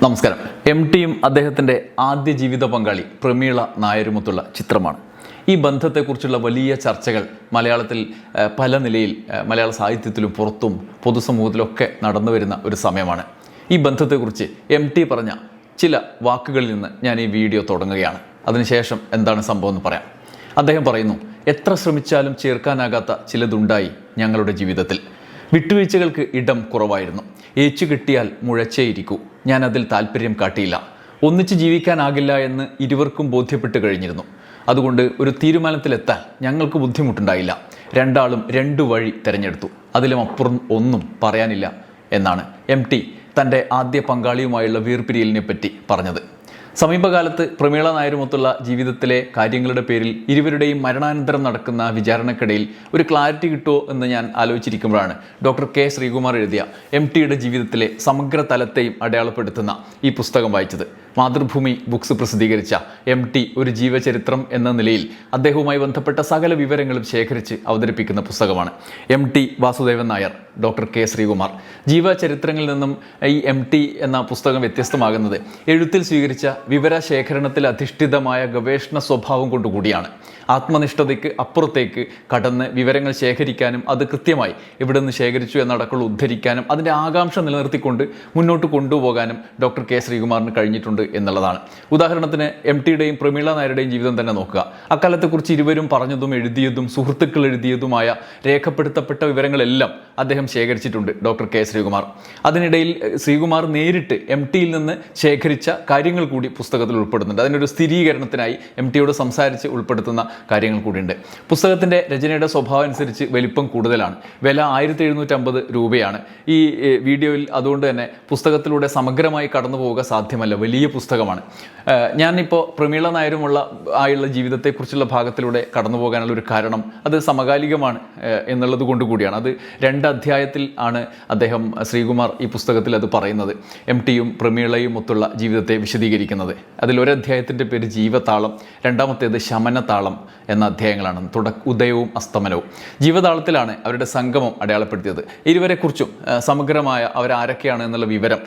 നമസ്കാരം. എം.ടിയും അദ്ദേഹത്തിൻ്റെ ആദ്യ ജീവിത പങ്കാളി പ്രമീള നായരുമൊത്തുള്ള ചിത്രമാണ്. ഈ ബന്ധത്തെക്കുറിച്ചുള്ള വലിയ ചർച്ചകൾ മലയാളത്തിൽ പല നിലയിൽ മലയാള സാഹിത്യത്തിലും പുറത്തും പൊതുസമൂഹത്തിലൊക്കെ നടന്നു വരുന്ന ഒരു സമയമാണ്. ഈ ബന്ധത്തെക്കുറിച്ച് എം.ടി പറഞ്ഞ ചില വാക്കുകളിൽ നിന്ന് ഞാൻ ഈ വീഡിയോ തുടങ്ങുകയാണ്. അതിനുശേഷം എന്താണ് സംഭവം എന്ന് പറയാം. അദ്ദേഹം പറയുന്നു, എത്ര ശ്രമിച്ചാലും ചേർക്കാനാകാത്ത ചിലതുണ്ടായി ഞങ്ങളുടെ ജീവിതത്തിൽ. വിട്ടുവീഴ്ചകൾക്ക് ഇടം കുറവായിരുന്നു. ഏച്ചു കിട്ടിയാൽ മുഴച്ചേയിരിക്കൂ. ഞാൻ അതിൽ താല്പര്യം കാട്ടിയില്ല. ഒന്നിച്ച് ജീവിക്കാനാകില്ല എന്ന് ഇരുവർക്കും ബോധ്യപ്പെട്ട് കഴിഞ്ഞിരുന്നു. അതുകൊണ്ട് ഒരു തീരുമാനത്തിലെത്താൻ ഞങ്ങൾക്ക് ബുദ്ധിമുട്ടുണ്ടായില്ല. രണ്ടാളും രണ്ടു വഴി തിരഞ്ഞെടുത്തു. അതിലും അപ്പുറം ഒന്നും പറയാനില്ല എന്നാണ് എം.ടി തൻ്റെ ആദ്യ പങ്കാളിയുമായുള്ള വേർപിരിയലിനെ പറ്റി പറഞ്ഞത്. സമീപകാലത്ത് പ്രമീള നായരുമൊത്തുള്ള ജീവിതത്തിലെ കാര്യങ്ങളുടെ പേരിൽ ഇരുവരുടെയും മരണാനന്തരം നടക്കുന്ന വിചാരണക്കിടയിൽ ഒരു ക്ലാരിറ്റി കിട്ടുമോ എന്ന് ഞാൻ ആലോചിച്ചിരിക്കുമ്പോഴാണ് ഡോക്ടർ കെ ശ്രീകുമാർ എഴുതിയ എം.ടിയുടെ ജീവിതത്തിലെ സമഗ്ര തലത്തെയും അടയാളപ്പെടുത്തുന്ന ഈ പുസ്തകം വായിച്ചത്. മാതൃഭൂമി ബുക്സ് പ്രസിദ്ധീകരിച്ച എം.ടി ഒരു ജീവചരിത്രം എന്ന നിലയിൽ അദ്ദേഹവുമായി ബന്ധപ്പെട്ട സകല വിവരങ്ങളും ശേഖരിച്ച് അവതരിപ്പിക്കുന്ന പുസ്തകമാണ്. എം.ടി വാസുദേവൻ നായർ, ഡോക്ടർ കെ ശ്രീകുമാർ. ജീവചരിത്രങ്ങളിൽ നിന്നും ഈ എം.ടി എന്ന പുസ്തകം വ്യത്യസ്തമാകുന്നത് എഴുത്തിൽ സ്വീകരിച്ച വിവരശേഖരണത്തിൽ അധിഷ്ഠിതമായ ഗവേഷണ സ്വഭാവം കൊണ്ടുകൂടിയാണ്. ആത്മനിഷ്ഠതയ്ക്ക് അപ്പുറത്തേക്ക് കടന്ന് വിവരങ്ങൾ ശേഖരിക്കാനും അത് കൃത്യമായി ഇവിടെ നിന്ന് ശേഖരിച്ചു എന്നടക്കം ഉദ്ധരിക്കാനും അതിൻ്റെ ആകാംക്ഷ നിലനിർത്തിക്കൊണ്ട് മുന്നോട്ട് കൊണ്ടുപോകാനും ഡോക്ടർ കെ ശ്രീകുമാറിന് കഴിഞ്ഞിട്ടുണ്ട് എന്നുള്ളതാണ്. ഉദാഹരണത്തിന് എം.ടിയുടെയും പ്രമീള നായരുടെയും ജീവിതം തന്നെ നോക്കുക. അക്കാലത്തെക്കുറിച്ച് ഇരുവരും പറഞ്ഞതും എഴുതിയതും സുഹൃത്തുക്കൾ എഴുതിയതുമായ രേഖപ്പെടുത്തപ്പെട്ട വിവരങ്ങളെല്ലാം അദ്ദേഹം ശേഖരിച്ചിട്ടുണ്ട് ഡോക്ടർ കെ ശ്രീകുമാർ. അതിനിടയിൽ ശ്രീകുമാർ നേരിട്ട് എം.ടിയിൽ നിന്ന് ശേഖരിച്ച കാര്യങ്ങൾ കൂടി പുസ്തകത്തിൽ ഉൾപ്പെടുന്നുണ്ട്. അതിനൊരു സ്ഥിരീകരണത്തിനായി എം.ടിയോട് സംസാരിച്ച് ഉൾപ്പെടുത്തുന്ന കാര്യങ്ങൾ കൂടിയുണ്ട്. പുസ്തകത്തിൻ്റെ രചനയുടെ സ്വഭാവം അനുസരിച്ച് വലിപ്പം കൂടുതലാണ്. വില 1750 രൂപയാണ്. ഈ വീഡിയോയിൽ അതുകൊണ്ട് തന്നെ പുസ്തകത്തിലൂടെ സമഗ്രമായി കടന്നു പോവുക സാധ്യമല്ല. വലിയ പുസ്തകമാണ്. ഞാനിപ്പോൾ പ്രമീള നായരുമുള്ള ജീവിതത്തെക്കുറിച്ചുള്ള ഭാഗത്തിലൂടെ കടന്നു പോകാനുള്ള ഒരു കാരണം അത് സമകാലികമാണ് എന്നുള്ളത് കൊണ്ടുകൂടിയാണ്. അത് 2 അധ്യായത്തിൽ ആണ് അദ്ദേഹം ശ്രീകുമാർ ഈ പുസ്തകത്തിൽ അത് പറയുന്നത്. എം.ടിയും പ്രമീളയും ഒത്തുള്ള ജീവിതത്തെ വിശദീകരിക്കുന്നത്. അതിലൊരു അധ്യായത്തിൻ്റെ പേര് ജീവതാളം, രണ്ടാമത്തേത് ശമനതാളം എന്ന അധ്യായങ്ങളാണ്. ഉദയവും അസ്തമനവും. ജീവതാളത്തിലാണ് അവരുടെ സംഗമം അടയാളപ്പെടുത്തിയത്. ഇരുവരെക്കുറിച്ചും സമഗ്രമായ അവരാരൊക്കെയാണ് എന്നുള്ള വിവരം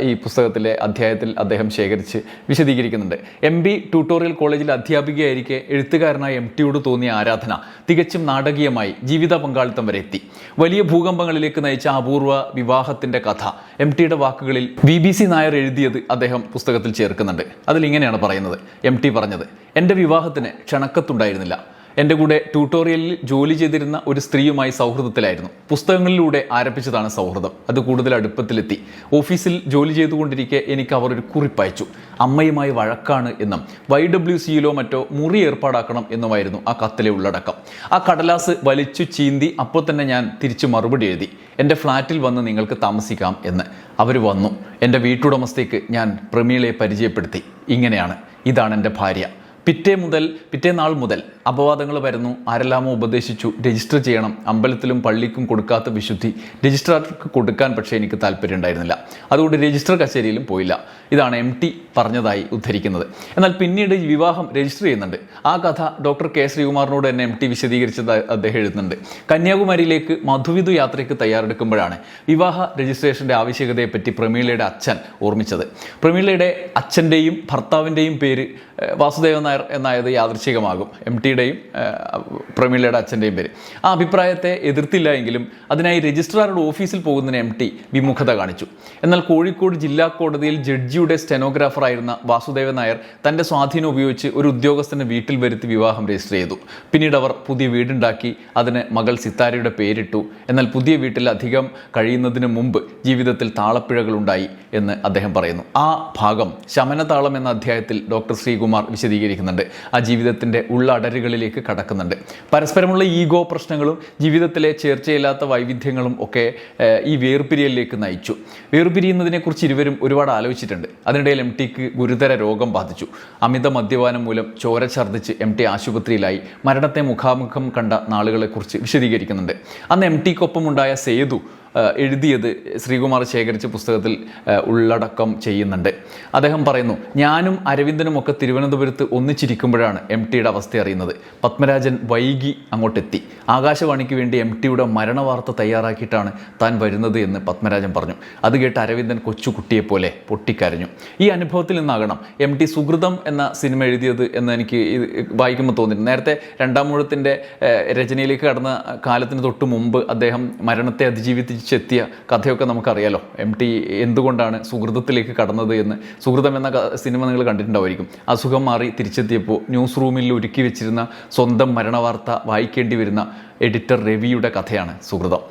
ഈ പുസ്തകത്തിലെ അധ്യായത്തിൽ അദ്ദേഹം ശേഖരിച്ച് വിശദീകരിക്കുന്നുണ്ട്. എം.ബി. ട്യൂട്ടോറിയൽ കോളേജിൽ അധ്യാപികയായിരിക്കെ എഴുത്തുകാരനായ എം.ടിയോട് തോന്നിയ ആരാധന തികച്ചും നാടകീയമായി ജീവിത പങ്കാളിത്തം വരെ എത്തി. വലിയ ഭൂകമ്പങ്ങളിലേക്ക് നയിച്ച അപൂർവ വിവാഹത്തിൻ്റെ കഥ എം.ടിയുടെ വാക്കുകളിൽ BBC നായർ എഴുതിയത് അദ്ദേഹം പുസ്തകത്തിൽ ചേർക്കുന്നുണ്ട്. അതിലിങ്ങനെയാണ് പറയുന്നത്. എം.ടി പറഞ്ഞത്, എൻ്റെ വിവാഹത്തിന് ക്ഷണക്കത്തുണ്ടായിരുന്നില്ല. എൻ്റെ കൂടെ ട്യൂട്ടോറിയലിൽ ജോലി ചെയ്തിരുന്ന ഒരു സ്ത്രീയുമായി സൗഹൃദത്തിലായിരുന്നു. പുസ്തകങ്ങളിലൂടെ ആരംഭിച്ചതാണ് സൗഹൃദം. അത് കൂടുതൽ അടുപ്പത്തിലെത്തി. ഓഫീസിൽ ജോലി ചെയ്തുകൊണ്ടിരിക്കെ എനിക്ക് അവർ ഒരു കുറിപ്പയച്ചു. അമ്മയുമായി വഴക്കാണ് എന്നും YWCയിലോ മറ്റോ മുറി ഏർപ്പാടാക്കണം എന്നുമായിരുന്നു ആ കത്തിലെ ഉള്ളടക്കം. ആ കടലാസ് വലിച്ചു ചീന്തി അപ്പോൾ തന്നെ ഞാൻ തിരിച്ചു മറുപടി എഴുതി, എൻ്റെ ഫ്ലാറ്റിൽ വന്ന് നിങ്ങൾക്ക് താമസിക്കാം എന്ന്. അവർ വന്നു. എൻ്റെ വീട്ടുടമസ്ഥയ്ക്ക് ഞാൻ പ്രമീളയെ പരിചയപ്പെടുത്തി. ഇങ്ങനെയാണ്, ഇതാണ് എൻ്റെ ഭാര്യ. പിറ്റേനാൾ മുതൽ അപവാദങ്ങൾ വരുന്നു. ആരെല്ലാമോ ഉപദേശിച്ചു, രജിസ്റ്റർ ചെയ്യണം, അമ്പലത്തിലും പള്ളിക്കും കൊടുക്കാത്ത വിശുദ്ധി രജിസ്ട്രാർക്ക് കൊടുക്കാൻ പക്ഷേ എനിക്ക് താല്പര്യം ഉണ്ടായിരുന്നില്ല. അതുകൊണ്ട് രജിസ്റ്റർ കച്ചേരിയിലും പോയില്ല. ഇതാണ് എം.ടി പറഞ്ഞതായി ഉദ്ധരിക്കുന്നത്. എന്നാൽ പിന്നീട് വിവാഹം രജിസ്റ്റർ ചെയ്യുന്നുണ്ട്. ആ കഥ ഡോക്ടർ കെ ശ്രീകുമാറിനോട് തന്നെ എം.ടി വിശദീകരിച്ചത് അദ്ദേഹം എഴുതുന്നുണ്ട്. കന്യാകുമാരിയിലേക്ക് മധുവിധു യാത്രയ്ക്ക് തയ്യാറെടുക്കുമ്പോഴാണ് വിവാഹ രജിസ്ട്രേഷൻ്റെ ആവശ്യകതയെപ്പറ്റി പ്രമീളയുടെ അച്ഛൻ ഓർമ്മിച്ചത്. പ്രമീളയുടെ അച്ഛൻ്റെയും ഭർത്താവിൻ്റെയും പേര് വാസുദേവൻ നായർ എന്നായത് യാദൃച്ഛികമാകും. എം.ടിയുടെയും പ്രമീളയുടെ അച്ഛൻ്റെയും പേര്. ആ അഭിപ്രായത്തെ എതിർത്തില്ല എങ്കിലും അതിനായി രജിസ്ട്രാറുടെ ഓഫീസിൽ പോകുന്നതിന് എം.ടി വിമുഖത കാണിച്ചു. എന്നാൽ കോഴിക്കോട് ജില്ലാ കോടതിയിൽ ജഡ്ജിയുടെ സ്റ്റെനോഗ്രാഫറായിരുന്ന വാസുദേവൻ നായർ തൻ്റെ സ്വാധീനം ഉപയോഗിച്ച് ഒരു ഉദ്യോഗസ്ഥനെ വീട്ടിൽ വരുത്തി വിവാഹം രജിസ്റ്റർ ചെയ്തു. പിന്നീട് അവർ പുതിയ വീടുണ്ടാക്കി അതിന് മകൾ സിത്താരയുടെ പേരിട്ടു. എന്നാൽ പുതിയ വീട്ടിൽ അധികം കഴിയുന്നതിന് മുമ്പ് ജീവിതത്തിൽ താളപ്പിഴകളുണ്ടായി എന്ന് അദ്ദേഹം പറയുന്നു. ആ ഭാഗം ശമനതാളം എന്ന അധ്യായത്തിൽ ഡോക്ടർ ശ്രീകുമാർ വിശദീകരിക്കുന്നുണ്ട്. ആ ജീവിതത്തിൻ്റെ ഉള്ളടരുകളിലേക്ക് കടക്കുന്നുണ്ട്. പരസ്പരമുള്ള ഈഗോ പ്രശ്നങ്ങളും ജീവിതത്തിലെ ചേർച്ചയില്ലാത്ത വൈവിധ്യങ്ങളും ഒക്കെ ഈ വേർപിരിയലിലേക്ക് നയിച്ചു. വേർപിരിയുന്നതിനെക്കുറിച്ച് ഇരുവരും ഒരുപാട് ആലോചിച്ചിട്ടുണ്ട്. അതിനിടയിൽ എം.ടിക്ക് ഗുരുതര രോഗം ബാധിച്ചു. അമിത മദ്യപാനം മൂലം ചോര ഛർദ്ദിച്ച് എം.ടി ആശുപത്രിയിലായി. മരണത്തെ മുഖാമുഖം കണ്ട നാളുകളെക്കുറിച്ച് വിശദീകരിക്കുന്നുണ്ട്. അന്ന് എം.ടിക്കൊപ്പം ഉണ്ടായ സേതു എഴുതിയത് ശ്രീകുമാർ ശേഖരിച്ച പുസ്തകത്തിൽ ഉള്ളടക്കം ചെയ്യുന്നുണ്ട്. അദ്ദേഹം പറയുന്നു, ഞാനും അരവിന്ദനും ഒക്കെ തിരുവനന്തപുരത്ത് ഒന്നിച്ചിരിക്കുമ്പോഴാണ് MTയുടെ അവസ്ഥ അറിയുന്നത്. പത്മരാജൻ വൈകി അങ്ങോട്ടെത്തി. ആകാശവാണിക്ക് വേണ്ടി MTയുടെ മരണവാർത്ത തയ്യാറാക്കിയിട്ടാണ് താൻ വരുന്നത് എന്ന് പത്മരാജൻ പറഞ്ഞു. അത് കേട്ട് അരവിന്ദൻ കൊച്ചുകുട്ടിയെപ്പോലെ പൊട്ടിക്കരഞ്ഞു. ഈ അനുഭവത്തിൽ നിന്നാകണം MT സുഹൃതം എന്ന സിനിമ എഴുതിയത് എന്ന് എനിക്ക് വായിക്കുമ്പോൾ തോന്നിയിരുന്നു. നേരത്തെ രണ്ടാം മൂഴത്തിൻ്റെ രചനയിലേക്ക് കടന്ന കാലത്തിന് തൊട്ട് മുമ്പ് അദ്ദേഹം മരണത്തെ അതിജീവിച്ചെത്തിയ കഥയൊക്കെ നമുക്കറിയാലോ. MT എന്തുകൊണ്ടാണ് സുഹൃതത്തിലേക്ക് കടന്നത് എന്ന്. സുഹൃതം എന്ന സിനിമ നിങ്ങൾ കണ്ടിട്ടുണ്ടാവുമായിരിക്കും. അസുഖം മാറി തിരിച്ചെത്തിയപ്പോൾ ന്യൂസ് റൂമിൽ ഒരുക്കി വെച്ചിരുന്ന സ്വന്തം മരണവാർത്ത വായിക്കേണ്ടി വരുന്ന എഡിറ്റർ രവിയുടെ കഥയാണ് സുഹൃതം.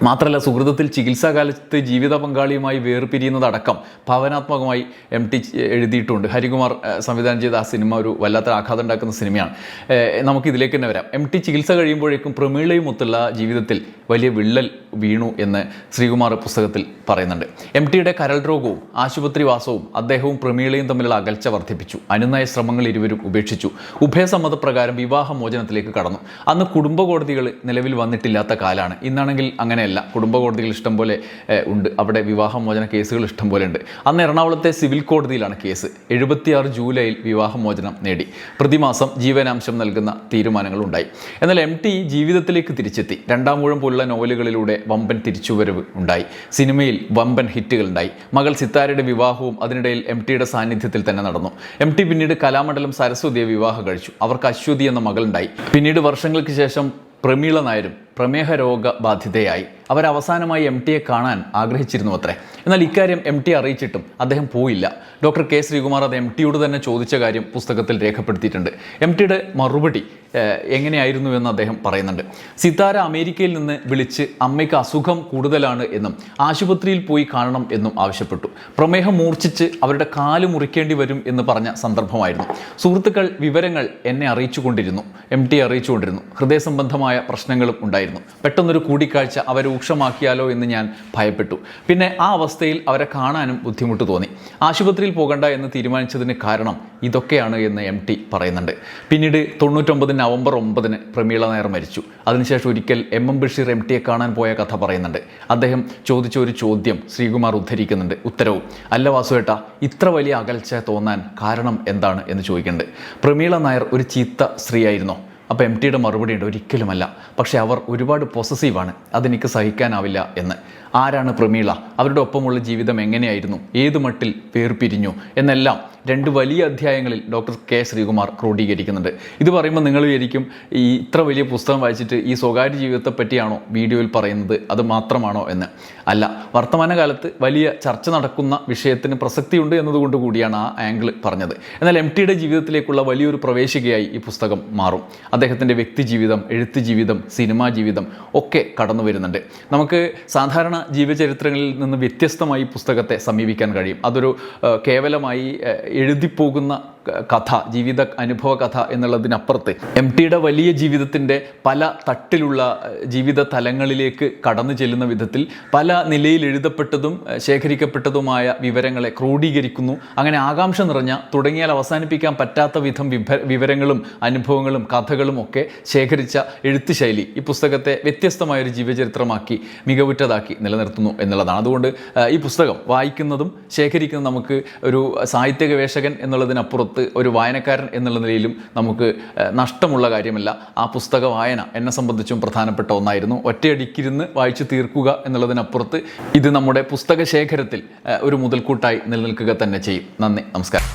മാത്രമല്ല, സുഹൃതത്തിൽ ചികിത്സാകാലത്ത് ജീവിത പങ്കാളിയുമായി വേർപിരിയുന്നതടക്കം ഭാവനാത്മകമായി MT എഴുതിയിട്ടുണ്ട്. ഹരികുമാർ സംവിധാനം ചെയ്ത ആ സിനിമ ഒരു വല്ലാത്ത ആഘാതം ഉണ്ടാക്കുന്ന സിനിമയാണ്. നമുക്കിതിലേക്ക് തന്നെ വരാം. MT ചികിത്സ കഴിയുമ്പോഴേക്കും പ്രമീളയുമൊത്തുള്ള ജീവിതത്തിൽ വലിയ വിള്ളൽ വീണു എന്ന് ശ്രീകുമാർ പുസ്തകത്തിൽ പറയുന്നുണ്ട്. MTയുടെ കരൾ രോഗവും ആശുപത്രി വാസവും അദ്ദേഹവും പ്രമീളയും തമ്മിലുള്ള അകൽച്ച വർദ്ധിപ്പിച്ചു. അനുനയ ശ്രമങ്ങൾ ഇരുവരും ഉപേക്ഷിച്ചു. ഉഭയസമ്മതപ്രകാരം വിവാഹമോചനത്തിലേക്ക് കടന്നു. അന്ന് കുടുംബ കോടതികൾ നിലവിൽ വന്നിട്ടില്ലാത്ത കാലമാണ്. ഇന്നാണെങ്കിൽ അങ്ങനെയല്ല. കുടുംബ കോടതികൾ ഇഷ്ടം പോലെ ഉണ്ട്. അവിടെ വിവാഹമോചന കേസുകൾ ഇഷ്ടം പോലെ ഉണ്ട്. അന്ന് എറണാകുളത്തെ സിവിൽ കോടതിയിലാണ് കേസ്. 76 ജൂലൈയിൽ വിവാഹമോചനം നേടി. പ്രതിമാസം ജീവനാംശം നൽകുന്ന തീരുമാനങ്ങളുണ്ടായി. എന്നാൽ MT ജീവിതത്തിലേക്ക് തിരിച്ചെത്തി. രണ്ടാം മൂഴം പോലുള്ള നോവലുകളിലൂടെ വമ്പൻ തിരിച്ചുവരവ് ഉണ്ടായി. സിനിമയിൽ വമ്പൻ ഹിറ്റുകൾ ഉണ്ടായി. മകൾ സിത്താരയുടെ വിവാഹവും അതിനിടയിൽ MTയുടെ സാന്നിധ്യത്തിൽ തന്നെ നടന്നു. MT പിന്നീട് കലാമണ്ഡലം സരസ്വതിയെ വിവാഹം കഴിച്ചു. അവർക്ക് അശ്വതി എന്ന മകളുണ്ടായി. പിന്നീട് വർഷങ്ങൾക്ക് ശേഷം പ്രമീള നായരും പ്രമേഹ രോഗബാധിതയായി. അവരവസാനമായി MTയെ കാണാൻ ആഗ്രഹിച്ചിരുന്നു അത്രേ. എന്നാൽ ഇക്കാര്യം MT അറിയിച്ചിട്ടും അദ്ദേഹം പോയില്ല. ഡോക്ടർ K ശ്രീകുമാർ അത് MTയോട് തന്നെ ചോദിച്ച കാര്യം പുസ്തകത്തിൽ രേഖപ്പെടുത്തിയിട്ടുണ്ട്. MTയുടെ മറുപടി എങ്ങനെയായിരുന്നു എന്ന് അദ്ദേഹം പറയുന്നുണ്ട്. സിതാര അമേരിക്കയിൽ നിന്ന് വിളിച്ച് അമ്മയ്ക്ക് അസുഖം കൂടുതലാണ് എന്നും ആശുപത്രിയിൽ പോയി കാണണം എന്നും ആവശ്യപ്പെട്ടു. പ്രമേഹം മൂർച്ഛിച്ച് അവരുടെ കാല് മുറിക്കേണ്ടി വരും എന്ന് പറഞ്ഞ സന്ദർഭമായിരുന്നു. സുഹൃത്തുക്കൾ വിവരങ്ങൾ എന്നെ അറിയിച്ചുകൊണ്ടിരുന്നു. MT അറിയിച്ചുകൊണ്ടിരുന്നു. ഹൃദയ സംബന്ധമായ പ്രശ്നങ്ങളും ഉണ്ടായിരുന്നു. പെട്ടെന്നൊരു കൂടിക്കാഴ്ച അവരെ രൂക്ഷമാക്കിയാലോ എന്ന് ഞാൻ ഭയപ്പെട്ടു. പിന്നെ ആ അവസ്ഥയിൽ അവരെ കാണാനും ബുദ്ധിമുട്ട് തോന്നി. ആശുപത്രിയിൽ പോകണ്ട എന്ന് തീരുമാനിച്ചതിന് കാരണം ഇതൊക്കെയാണ് എന്ന് MT പറയുന്നുണ്ട്. പിന്നീട് 99 നവംബർ 9 പ്രമീള നായർ മരിച്ചു. അതിനുശേഷം ഒരിക്കൽ MM ബഷീർ MTയെ കാണാൻ പോയ കഥ പറയുന്നുണ്ട്. അദ്ദേഹം ചോദിച്ച ഒരു ചോദ്യം ശ്രീകുമാർ ഉദ്ധരിക്കുന്നുണ്ട്. ഉത്തരവും, അല്ല വാസുവേട്ട, ഇത്ര വലിയ അകൽച്ച തോന്നാൻ കാരണം എന്താണ് എന്ന് ചോദിക്കുന്നുണ്ട്. പ്രമീള നായർ ഒരു ചീത്ത സ്ത്രീയായിരുന്നോ? അപ്പോൾ MTയുടെ മറുപടി ഉണ്ട്, ഒരിക്കലുമല്ല. പക്ഷേ അവർ ഒരുപാട് പൊസസീവാണ്, അതെനിക്ക് സഹിക്കാനാവില്ല എന്ന്. ആരാണ് പ്രമീള? അവരുടെ ഒപ്പമുള്ള ജീവിതം എങ്ങനെയായിരുന്നു? ഏതു മട്ടിൽ വേർപിരിഞ്ഞു എന്നെല്ലാം 2 വലിയ അധ്യായങ്ങളിൽ ഡോക്ടർ K ശ്രീകുമാർ ക്രോഡീകരിക്കുന്നുണ്ട്. ഇത് പറയുമ്പോൾ നിങ്ങൾ വിചാരിക്കും, ഈ ഇത്ര വലിയ പുസ്തകം വായിച്ചിട്ട് ഈ സ്വകാര്യ ജീവിതത്തെ പറ്റിയാണോ വീഡിയോയിൽ പറയുന്നത്, അത് മാത്രമാണോ എന്ന്. അല്ല, വർത്തമാനകാലത്ത് വലിയ ചർച്ച നടക്കുന്ന വിഷയത്തിന് പ്രസക്തിയുണ്ട് എന്നതുകൊണ്ട് കൂടിയാണ് ആ ആംഗിൾ പറഞ്ഞത്. എന്നാൽ MTയുടെ ജീവിതത്തിലേക്കുള്ള വലിയൊരു പ്രവേശികയായി ഈ പുസ്തകം മാറും. അദ്ദേഹത്തിൻ്റെ വ്യക്തി ജീവിതം, എഴുത്ത് ജീവിതം, സിനിമാ ജീവിതം ഒക്കെ കടന്നു വരുന്നുണ്ട്. നമുക്ക് സാധാരണ ജീവചരിത്രങ്ങളിൽ നിന്ന് വ്യത്യസ്തമായി പുസ്തകത്തെ സമീപിക്കാൻ കഴിയും. അതൊരു കേവലമായി എഴുതിപ്പോകുന്ന കഥ, ജീവിത അനുഭവ കഥ എന്നുള്ളതിനപ്പുറത്ത് MTയുടെ വലിയ ജീവിതത്തിൻ്റെ പല തട്ടിലുള്ള ജീവിത തലങ്ങളിലേക്ക് കടന്നു ചെല്ലുന്ന വിധത്തിൽ പല നിലയിൽ എഴുതപ്പെട്ടതും ശേഖരിക്കപ്പെട്ടതുമായ വിവരങ്ങളെ ക്രോഡീകരിക്കുന്നു. അങ്ങനെ ആകാംക്ഷ നിറഞ്ഞ, തുടങ്ങിയാൽ അവസാനിപ്പിക്കാൻ പറ്റാത്ത വിധം വിവരങ്ങളും അനുഭവങ്ങളും കഥകളും ഒക്കെ ശേഖരിച്ച എഴുത്ത് ശൈലി ഈ പുസ്തകത്തെ വ്യത്യസ്തമായൊരു ജീവചരിത്രമാക്കി മികവുറ്റതാക്കി നിലനിർത്തുന്നു എന്നുള്ളതാണ്. അതുകൊണ്ട് ഈ പുസ്തകം വായിക്കുന്നതും ശേഖരിക്കുന്നതും നമുക്ക് ഒരു സാഹിത്യ ഗവേഷകൻ എന്നുള്ളതിനപ്പുറത്ത് ഒരു വായനക്കാരൻ എന്നുള്ള നിലയിലും നമുക്ക് നഷ്ടമുള്ള കാര്യമല്ല. ആ പുസ്തക വായന എന്നെ സംബന്ധിച്ചും പ്രധാനപ്പെട്ട ഒന്നായിരുന്നു. ഒറ്റയടിക്കിരുന്ന് വായിച്ചു തീർക്കുക എന്നുള്ളതിനപ്പുറത്ത് ഇത് നമ്മുടെ പുസ്തക ശേഖരത്തിൽ ഒരു മുതൽക്കൂട്ടായി നിലനിൽക്കുക തന്നെ ചെയ്യും. നന്ദി, നമസ്കാരം.